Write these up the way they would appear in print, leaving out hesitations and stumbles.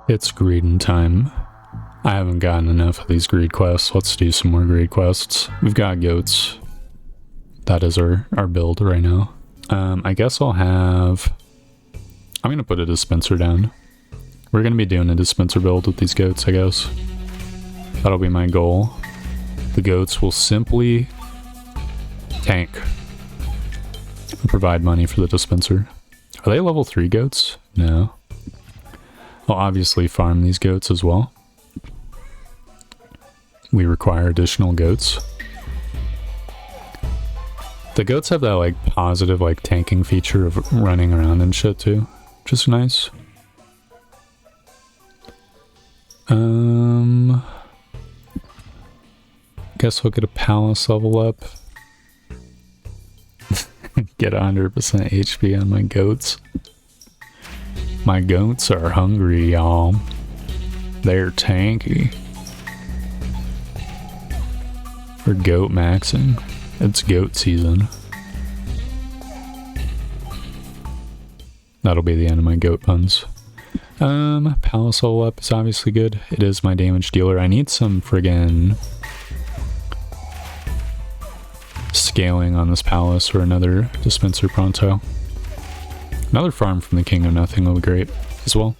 It's Greedin time. I haven't gotten enough of these greed quests. Let's do some more greed quests. We've got goats. That is our build right now. I guess I'll have... I'm going to put a dispenser down. We're going to be doing a dispenser build with these goats, I guess. That'll be my goal. The goats will simply tank and provide money for the dispenser. Are they level 3 goats? No. I'll obviously farm these goats as well. We require additional goats. The goats have that like positive like tanking feature of running around and shit too, which is nice. Guess we'll get a palace level up. Get 100% HP on my goats. My goats are hungry, y'all. They're tanky. For goat maxing. It's goat season. That'll be the end of my goat puns. Palace level up is obviously good. It is my damage dealer. I need some friggin' scaling on this palace or another dispenser pronto. Another farm from the King of Nothing will be great as well,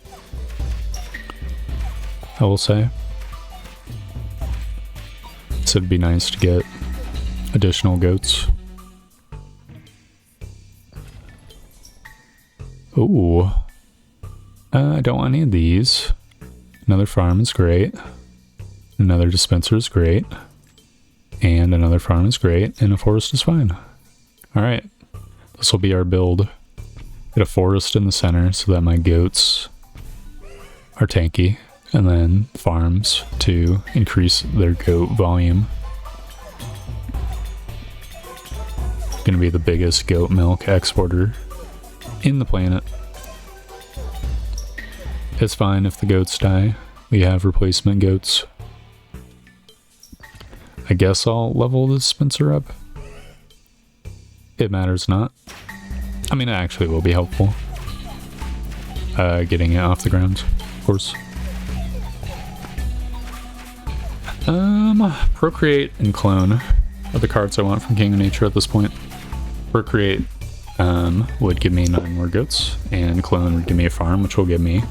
I will say. So it'd be nice to get additional goats. Ooh. I don't want any of these. Another farm is great. Another dispenser is great. And another farm is great. And a forest is fine. Alright. This will be our build. Get a forest in the center so that my goats are tanky. And then farms to increase their goat volume. Gonna be the biggest goat milk exporter in the planet. It's fine if the goats die. We have replacement goats. I guess I'll level the dispenser up. It matters not. I mean, it actually will be helpful. Getting it off the ground, of course. Procreate and clone are the cards I want from King of Nature at this point. Procreate would give me 9 more goats, and clone would give me a farm, which will give me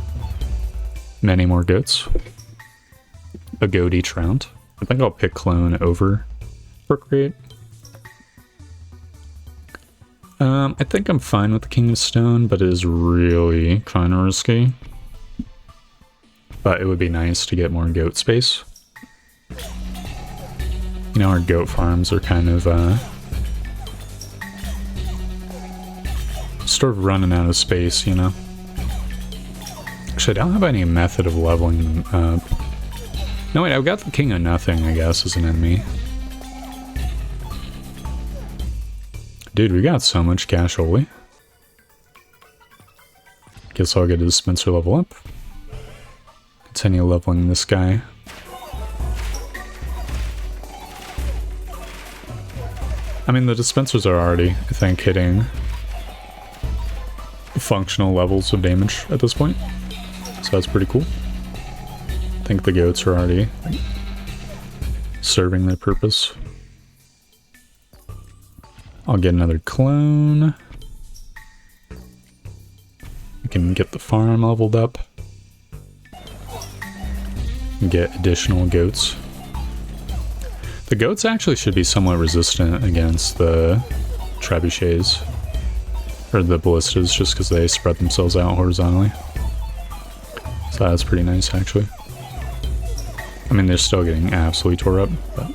many more goats. A goat each round. I think I'll pick clone over procreate. I think I'm fine with the King of Stone, but it is really kind of risky. But it would be nice to get more goat space. You know, our goat farms are kind of sort of running out of space, you know? Actually, I don't have any method of leveling them up. No, wait, I've got the King of Nothing, I guess, as an enemy. Dude, we got so much cash, holy. Guess I'll get a dispenser level up. Continue leveling this guy. I mean, the dispensers are already, I think, hitting functional levels of damage at this point. So that's pretty cool. I think the goats are already serving their purpose. I'll get another clone. We can get the farm leveled up. And get additional goats. The goats actually should be somewhat resistant against the trebuchets. Or the ballistas, just because they spread themselves out horizontally. So that's pretty nice, actually. I mean, they're still getting absolutely tore up, but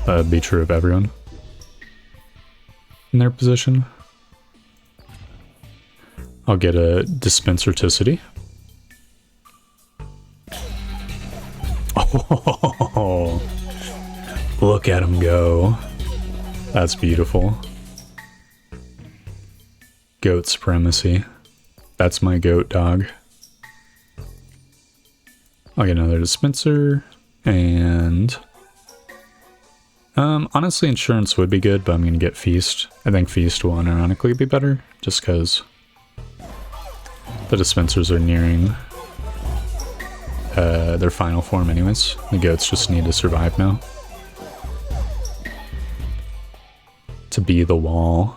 that'd be true of everyone in their position. I'll get a dispenserticity. Oh, look at him go. That's beautiful. Goat supremacy. That's my goat dog. I'll get another dispenser, and honestly, insurance would be good, but I'm gonna get feast. I think feast will unironically be better, just because the dispensers are nearing their final form anyways. The goats just need to survive now. To be the wall.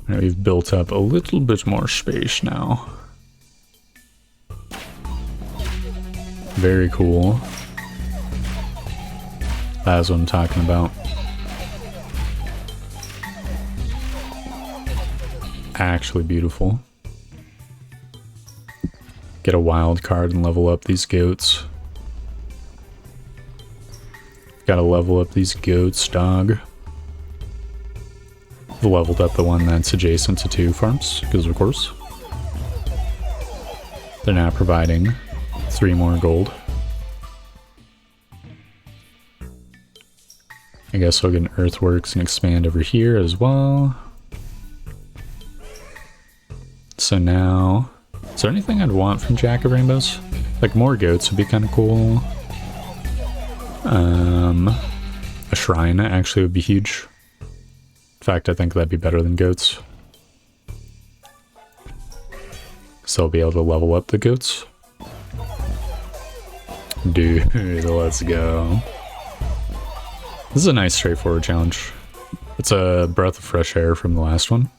Right, we've built up a little bit more space now. Very cool. That's what I'm talking about. Actually beautiful. Get a wild card and level up these goats. Gotta level up these goats, dog. I've leveled up the one that's adjacent to 2 farms, because of course. They're now providing 3 more gold. I guess I'll get an earthworks and expand over here as well. So now, is there anything I'd want from Jack of Rainbows? Like more goats would be kind of cool. A shrine actually would be huge. In fact, I think that'd be better than goats. So I'll be able to level up the goats. Dude, let's go. This is a nice straightforward challenge. It's a breath of fresh air from the last one.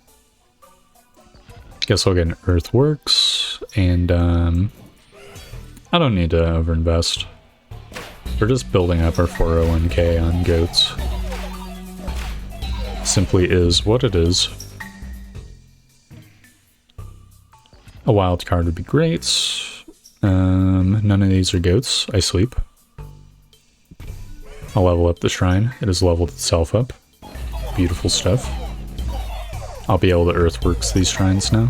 Guess I'll get an earthworks, and I don't need to overinvest. We're just building up our 401k on goats. Simply is what it is. A wild card would be great. None of these are goats. I sleep. I'll level up the shrine. It has leveled itself up. Beautiful stuff. I'll be able to earthworks these shrines now.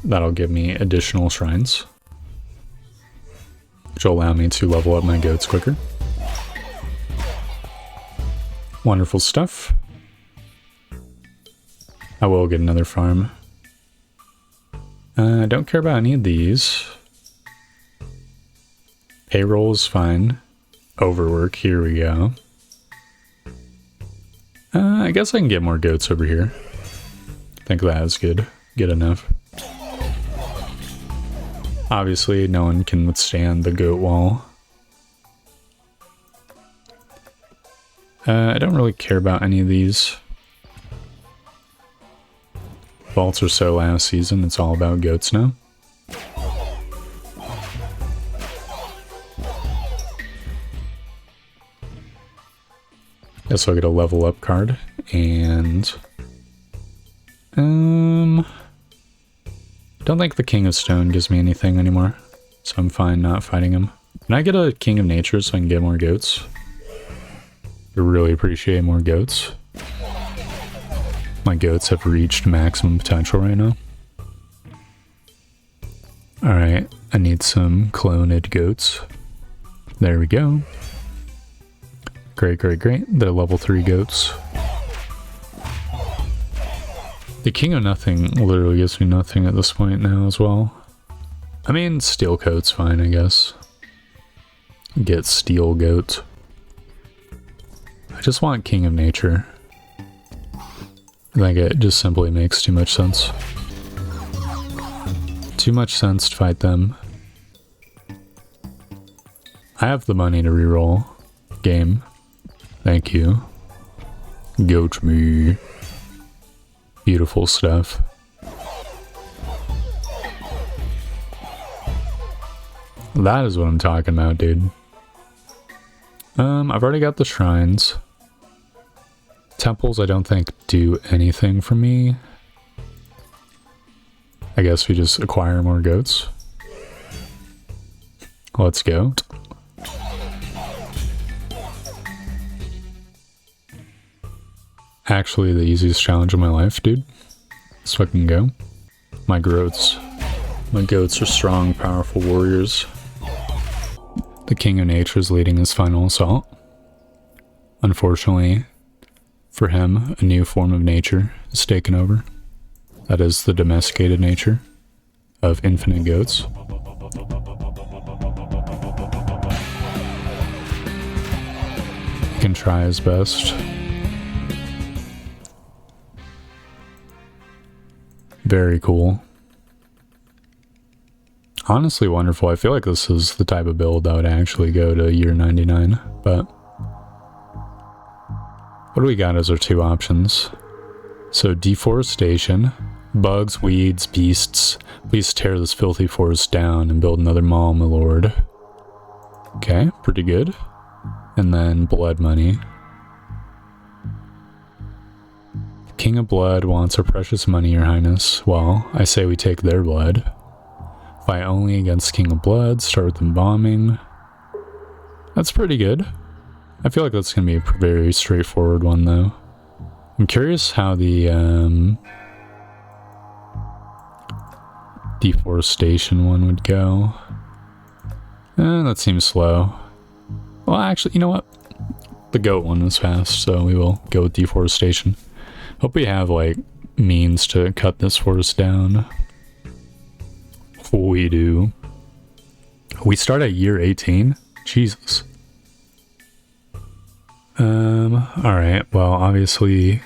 That'll give me additional shrines, which will allow me to level up my goats quicker. Wonderful stuff. I will get another farm. I don't care about any of these. Payroll is fine. Overwork, here we go. I guess I can get more goats over here. I think that is good. Good enough. Obviously, no one can withstand the goat wall. I don't really care about any of these. Vaults or so last season, it's all about goats now. Guess I'll get a level up card, and don't think the King of Stone gives me anything anymore, so I'm fine not fighting him. Can I get a King of Nature so I can get more goats? I really appreciate more goats. My goats have reached maximum potential right now. Alright, I need some cloned goats. There we go. Great, great, great. They're level 3 goats. The King of Nothing literally gives me nothing at this point now as well. I mean, Steel Coat's fine, I guess. Get Steel Goat. I just want King of Nature. I think it just simply makes too much sense. Too much sense to fight them. I have the money to reroll. Game. Thank you. Goat me. Beautiful stuff. That is what I'm talking about, dude. I've already got the shrines. Temples I don't think do anything for me. I guess we just acquire more goats. Let's go. Actually the easiest challenge of my life, dude. Let's fucking go. My goats. My goats are strong, powerful warriors. The King of Nature is leading his final assault. Unfortunately, for him, a new form of nature is taken over. That is the domesticated nature of infinite goats. He can try his best. Very cool. Honestly wonderful. I feel like this is the type of build that would actually go to year 99, but what do we got as our two options? So deforestation, bugs, weeds, beasts. Please tear this filthy forest down and build another mall, my lord. Okay, pretty good. And then blood money. King of Blood wants our precious money, your highness. Well, I say we take their blood. Fight only against King of Blood, start with them bombing. That's pretty good. I feel like that's going to be a very straightforward one, though. I'm curious how the deforestation one would go. That seems slow. Well, actually, you know what? The goat one was fast, so we will go with deforestation. Hope we have, like, means to cut this forest down. We do. We start at year 18? Jesus. Alright, well, obviously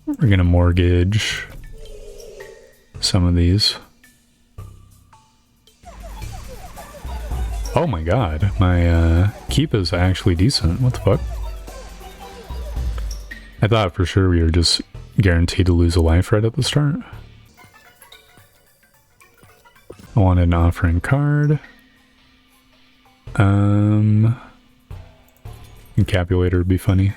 we're gonna mortgage some of these. Oh my god, my keep is actually decent. What the fuck? I thought for sure we were just guaranteed to lose a life right at the start. I wanted an offering card. Encapulator would be funny.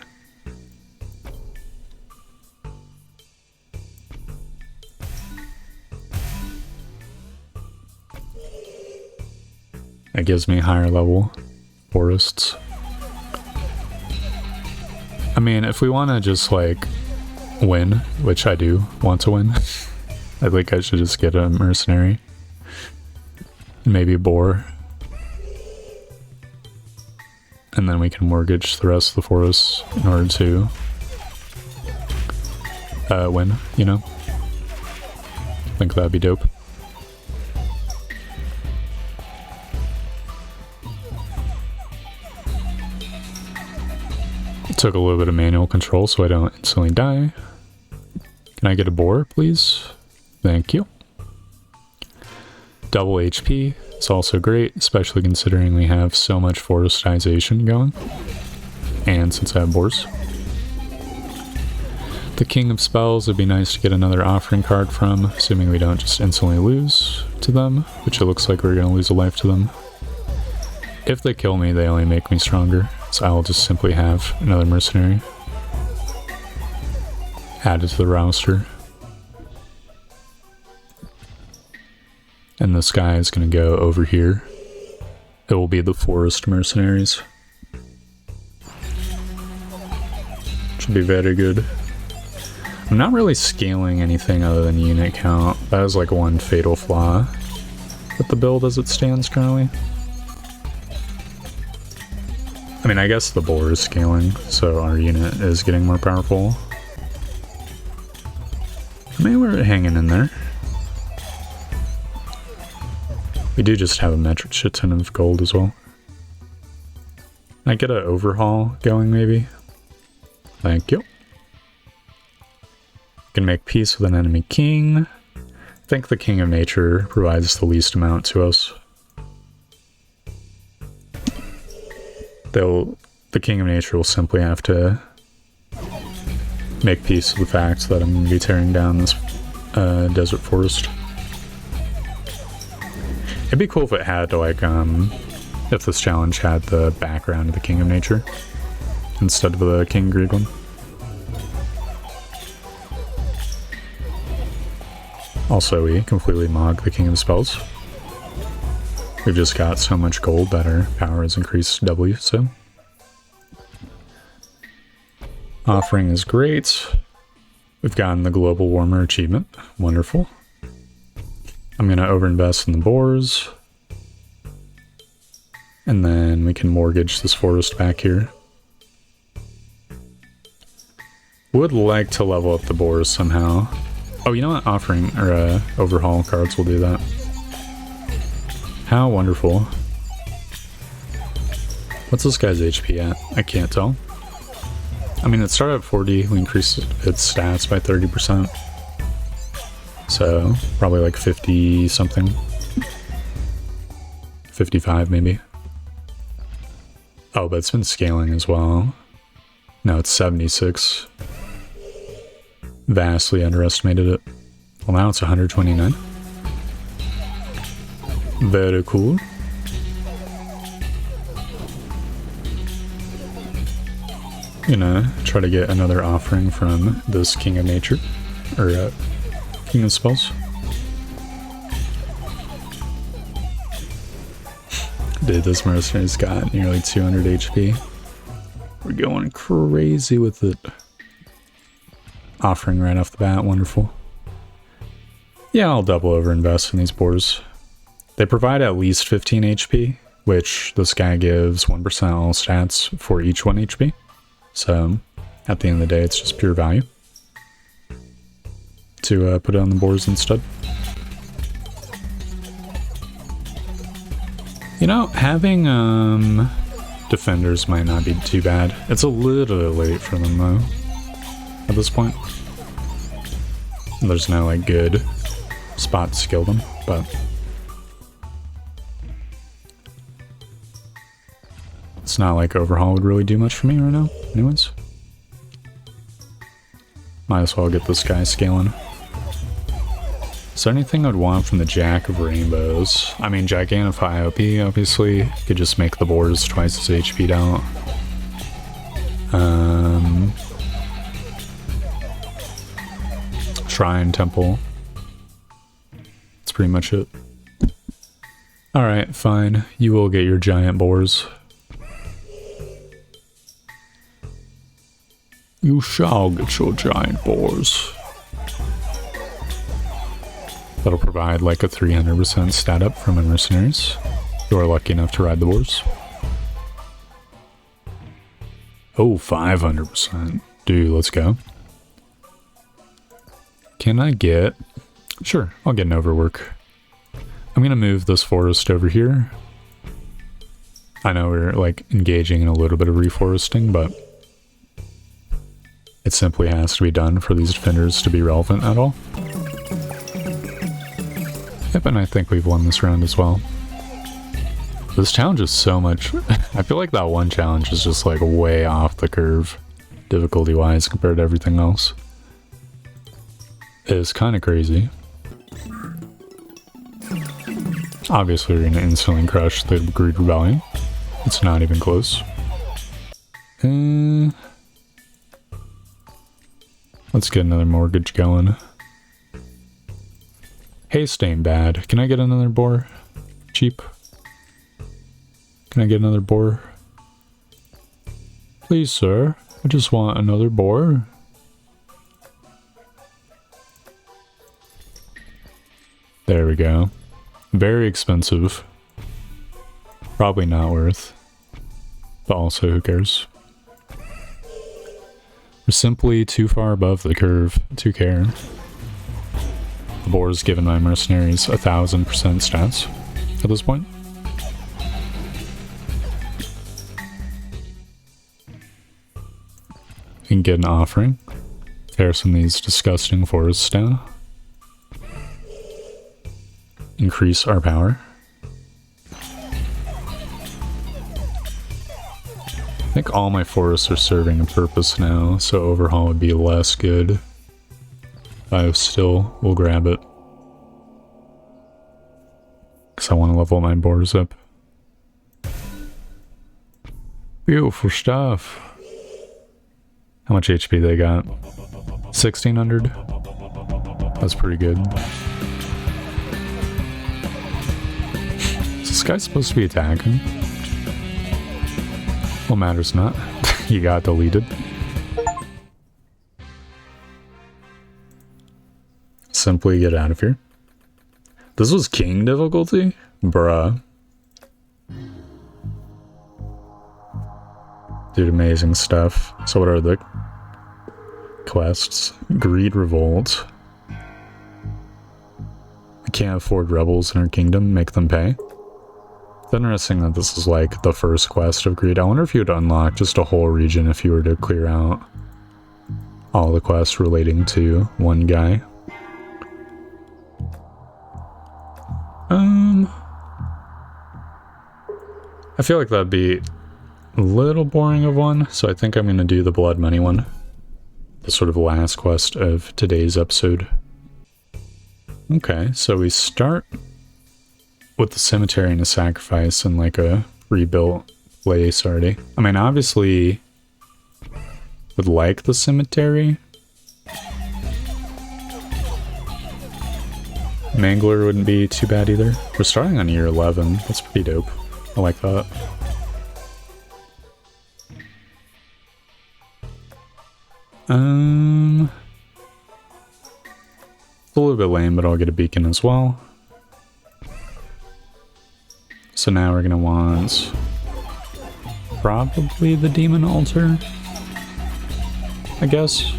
That gives me higher level forests. I mean, if we want to just, like, win, which I do want to win, I think I should just get a mercenary. And maybe a boar. And then we can mortgage the rest of the forests in order to win, you know? I think that'd be dope. Took a little bit of manual control so I don't instantly die. Can I get a boar, please? Thank you. Double HP. It's also great, especially considering we have so much forestization going. And since I have boars. The King of Spells would be nice to get another offering card from, assuming we don't just instantly lose to them, which it looks like we're going to lose a life to them. If they kill me, they only make me stronger. So I'll just simply have another mercenary added to the roster. And this guy is going to go over here. It will be the forest mercenaries. Should be very good. I'm not really scaling anything other than unit count. That is like one fatal flaw with the build as it stands currently. I mean, I guess the boar is scaling, so our unit is getting more powerful. I mean, we're hanging in there. We do just have a metric shit ton of gold as well. Can I get an overhaul going, maybe? Thank you. Can make peace with an enemy king. I think the King of Nature provides the least amount to us. The King of Nature will simply have to make peace with the fact that I'm going to be tearing down this desert forest. It'd be cool if it had, like, if this challenge had the background of the King of Nature instead of the King Greedin. Also, we completely mog the King of Spells. We've just got so much gold that our power has increased W, so. Offering is great. We've gotten the Global Warmer achievement. Wonderful. I'm going to overinvest in the boars. And then we can mortgage this forest back here. Would like to level up the boars somehow. Oh, you know what? Offering, or overhaul cards will do that. How wonderful. What's this guy's HP at? I can't tell. I mean, it started at 40, we increased its stats by 30%. So, probably like 50 something. 55 maybe. Oh, but it's been scaling as well. No, it's 76. Vastly underestimated it. Well, now it's 129. Very cool. Gonna try to get another offering from this King of Nature, or King of Spells. Dude, this mercenary's got nearly 200 HP. We're going crazy with it. Offering right off the bat, wonderful. Yeah, I'll double over invest in these boars. They provide at least 15 HP, which this guy gives 1% all stats for each 1 HP. So, at the end of the day, it's just pure value to put it on the boars instead. You know, having defenders might not be too bad. It's a little late for them, though, at this point. There's no, like, good spot to skill them, but... it's not like Overhaul would really do much for me right now, anyways. Might as well get this guy scaling. Is there anything I'd want from the Jack of Rainbows? I mean, Gigantify OP, obviously. Could just make the boars twice as HP'd out. Shrine, Temple. That's pretty much it. Alright, fine. You will get your giant boars. You shall get your giant boars. That'll provide like a 300% stat up from my mercenaries who are lucky enough to ride the boars. Oh, 500%. Dude, let's go. Can I get... Sure, I'll get an overwork. I'm gonna move this forest over here. I know we're like engaging in a little bit of reforesting, but it simply has to be done for these defenders to be relevant at all. Yep, and I think we've won this round as well. This challenge is so much... I feel like that one challenge is just like way off the curve, difficulty-wise, compared to everything else. It's kind of crazy. Obviously, we're going to instantly crush the Greed Rebellion. It's not even close. Let's get another mortgage going. Haste ain't bad. Can I get another boar? Cheap. Can I get another boar? Please, sir. I just want another boar. There we go. Very expensive. Probably not worth. But also, who cares? We're simply too far above the curve to care. The boar's given my mercenaries 1000% stats at this point. We can get an offering. Tear some of these disgusting forests down. Increase our power. I think all my forests are serving a purpose now, so overhaul would be less good. I still will grab it. Because I want to level my boars up. Beautiful stuff. How much HP they got? 1600? That's pretty good. Is this guy supposed to be attacking? Well, matters not. He got deleted. Simply get out of here. This was king difficulty? Bruh. Dude, amazing stuff. So what are the quests? Greed Revolt. We can't afford rebels in our kingdom, make them pay. It's interesting that this is like the first quest of Greed. I wonder if you would unlock just a whole region if you were to clear out all the quests relating to one guy. I feel like that'd be a little boring of one, so I think I'm going to do the blood money one. The sort of last quest of today's episode. Okay, so we start with the cemetery and a sacrifice and like a rebuilt place already. I mean, obviously would like the cemetery. Mangler wouldn't be too bad either. We're starting on year 11. That's pretty dope. I like that. It's a little bit lame, but I'll get a beacon as well. So now we're gonna want probably the demon altar, I guess.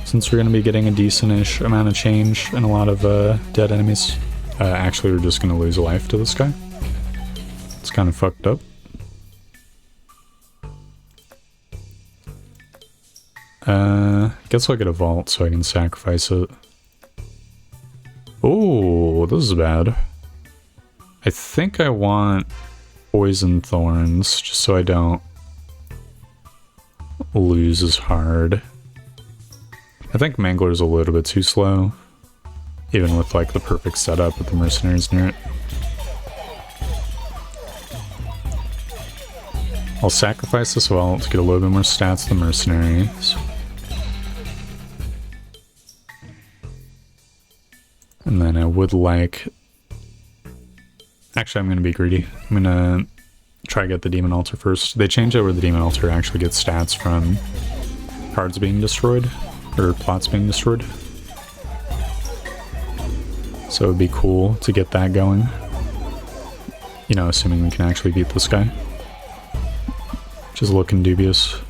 Since we're gonna be getting a decent-ish amount of change and a lot of dead enemies. Actually, we're just gonna lose a life to this guy. It's kind of fucked up. Guess I'll get a vault so I can sacrifice it. Oh, this is bad. I think I want poison thorns just so I don't lose as hard. I think Mangler's a little bit too slow, even with like the perfect setup with the mercenaries near it. I'll sacrifice this vault to get a little bit more stats than mercenaries. And then I would like... Actually, I'm going to be greedy. I'm going to try to get the demon altar first. They changed it where the demon altar actually gets stats from cards being destroyed, or plots being destroyed. So it would be cool to get that going. You know, assuming we can actually beat this guy. Which is looking dubious.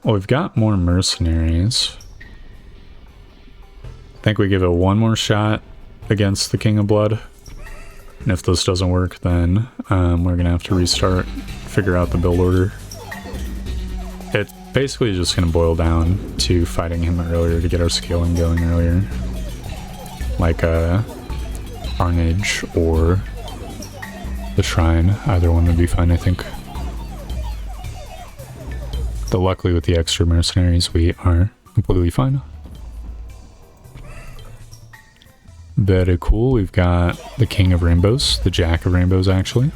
Well, we've got more mercenaries. I think we give it one more shot against the King of Blood. And if this doesn't work, then we're gonna have to restart, figure out the build order. It's basically just gonna boil down to fighting him earlier to get our scaling going earlier. Like Carnage or the Shrine. Either one would be fine, I think. But luckily with the extra mercenaries, we are completely fine. Very cool. We've got the King of Rainbows, the Jack of Rainbows, actually.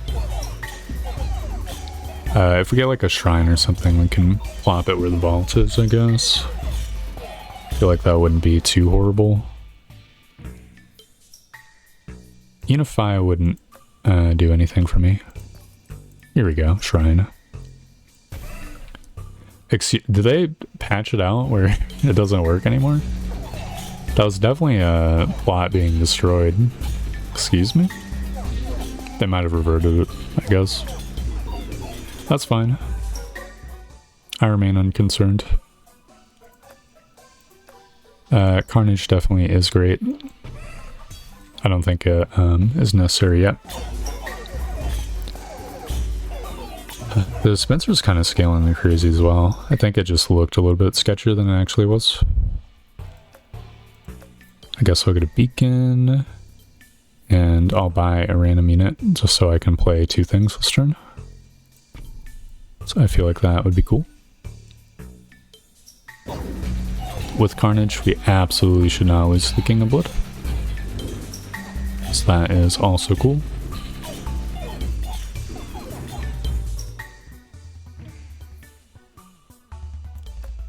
If we get like a shrine or something, we can plop it where the vault is, I guess. I feel like that wouldn't be too horrible. Unify wouldn't do anything for me. Here we go, shrine. Did they patch it out where it doesn't work anymore? That was definitely a plot being destroyed. Excuse me? They might have reverted it, I guess. That's fine. I remain unconcerned. Carnage definitely is great. I don't think it is necessary yet. The dispenser's kind of scaling like crazy as well. I think it just looked a little bit sketchier than it actually was. I guess I'll get a beacon, and I'll buy a random unit just so I can play two things this turn. So I feel like that would be cool. With Carnage, we absolutely should not lose the King of Blood. So that is also cool.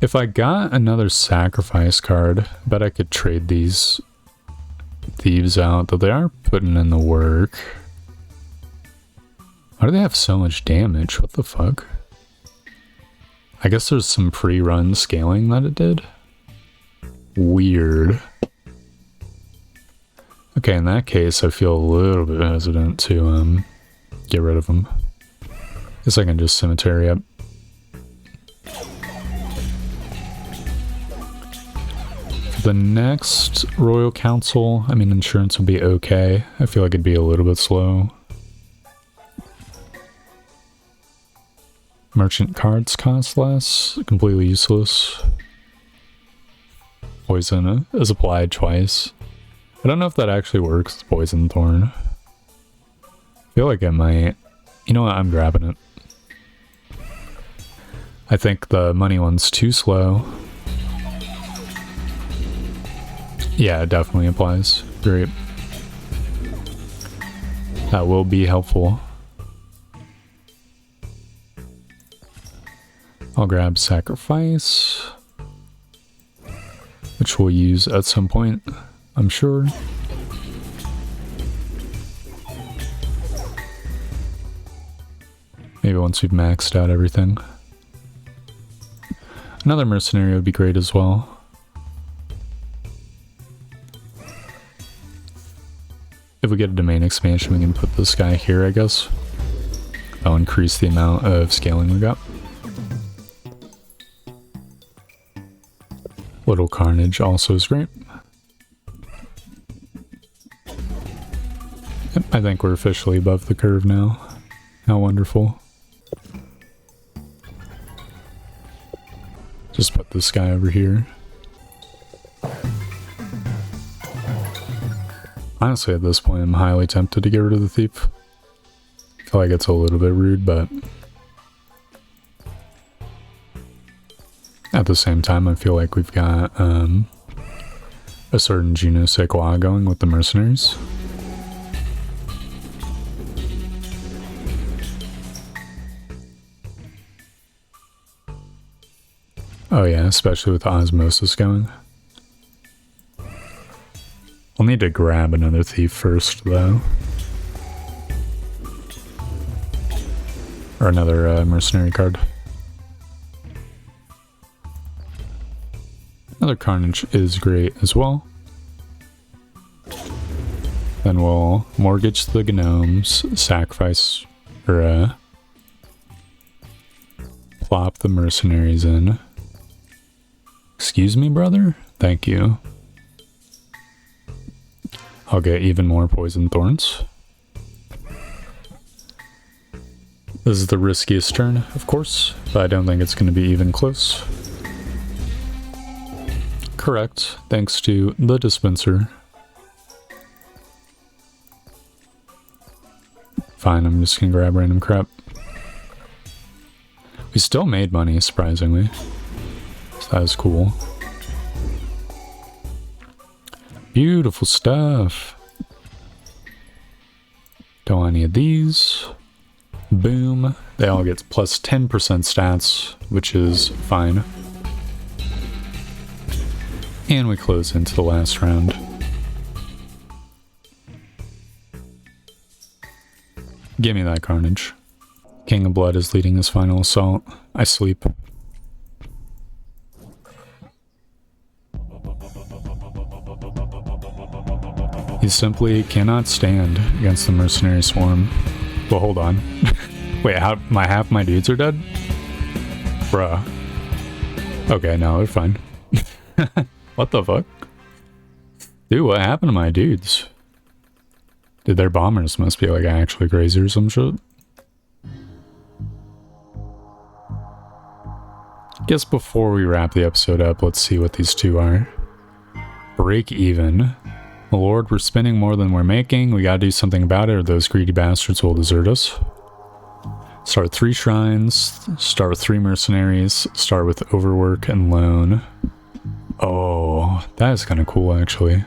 If I got another sacrifice card, I bet I could trade these thieves out, though they are putting in the work. Why do they have so much damage? What the fuck? I guess there's some pre-run scaling that it did. Weird. Okay, in that case, I feel a little bit hesitant to get rid of them. Guess I can just cemetery up. The next Royal Council, I mean, insurance would be okay. I feel like it'd be a little bit slow. Merchant cards cost less. Completely useless. Poison is applied twice. I don't know if that actually works with Poison Thorn. I feel like it might. You know what? I'm grabbing it. I think the money one's too slow. Yeah, it definitely applies. Great. That will be helpful. I'll grab Sacrifice, which we'll use at some point, I'm sure. Maybe once we've maxed out everything. Another mercenary would be great as well. If we get a domain expansion, we can put this guy here, I guess. That'll increase the amount of scaling we got. Little Carnage also is great. Yep, I think we're officially above the curve now. How wonderful. Just put this guy over here. Honestly, at this point, I'm highly tempted to get rid of the Thief. I feel like it's a little bit rude, but at the same time, I feel like we've got a certain je ne sais quoi going with the mercenaries. Oh yeah, especially with Osmosis going. We'll need to grab another Thief first, though. Or another mercenary card. Another Carnage is great as well. Then we'll mortgage the gnomes, sacrifice, or plop the mercenaries in. Excuse me, brother? Thank you. I'll get even more Poison Thorns. This is the riskiest turn, of course, but I don't think it's going to be even close. Correct, thanks to the dispenser. Fine, I'm just going to grab random crap. We still made money, surprisingly. So that was cool. Beautiful stuff. Don't want any of these. Boom. They all get plus 10% stats, which is fine. And we close into the last round. Give me that Carnage. King of Blood is leading his final assault. I sleep. He simply cannot stand against the mercenary swarm. Well, hold on. Wait, half my dudes are dead? Bruh. Okay, no, they're fine. What the fuck? Dude, what happened to my dudes? Dude, their bombers must be like actually crazy or some shit. Guess before we wrap the episode up, let's see what these two are. Break even. Lord, we're spending more than we're making. We gotta do something about it or those greedy bastards will desert us. Start 3 shrines. Start with 3 mercenaries. Start with overwork and loan. Oh, that is kind of cool actually.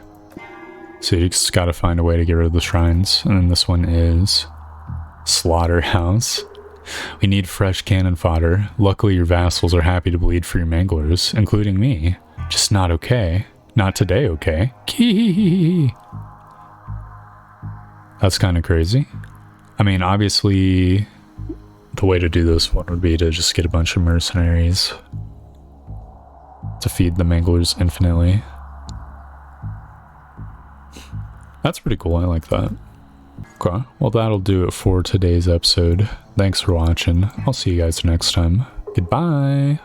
So you just gotta find a way to get rid of the shrines. And then this one is Slaughterhouse. We need fresh cannon fodder. Luckily your vassals are happy to bleed for your manglers, including me. Just not okay. Not today, okay? Kee. That's kind of crazy. I mean, obviously, the way to do this one would be to just get a bunch of mercenaries to feed the manglers infinitely. That's pretty cool, I like that. Okay, well that'll do it for today's episode. Thanks for watching. I'll see you guys next time. Goodbye!